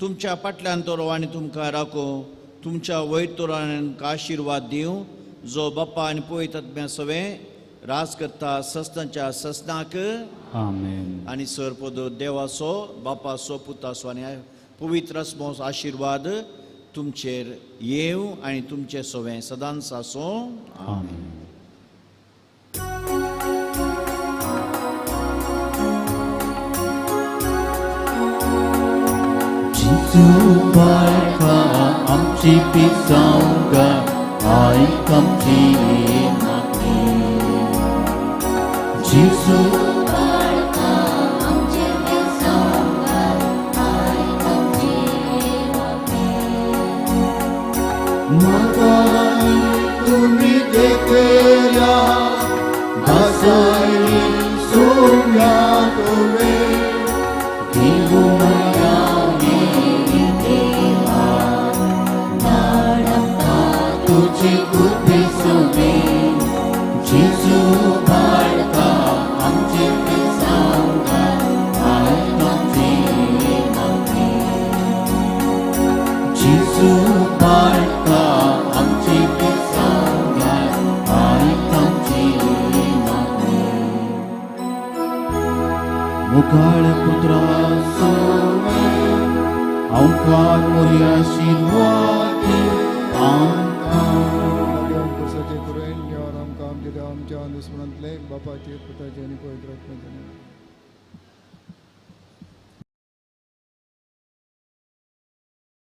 तुमच्या फाटल्यान तो रावो आनी तुमकां राखूं. तुमच्या वयर तो रावो आनी तुमकां आशिर्वाद दिवं. जो बाप्पा आनी पवित्र आत्म्या सवे राज करता सस्तांच्या सस्नाक. आमेन. आनी सर पदो देवाचो बापाचो पुताचो आनी पवित्र आत्म्याचो आशिर्वाद तुमचेर येवं आनी तुमचे सवे सदांच आसूं. आमेन. जेजू बाळका आमची पिसावगा आयक आमची मागणी. जेजू बाळका आमची पिसावगा आयक आमची मागणी. मागणी तुम्ही देखल्या भासायली सोम्या तुवे दिवून तुझी कृपे सोबे मुखार पुत्रा सोवे आमकां मोरी आशीर्वाद आमकां आमकां सजे करून आमकां आमच्या दुस्मनांतले बापाचे पुताचे आनी पवित्र आत्म्याचे नांवान.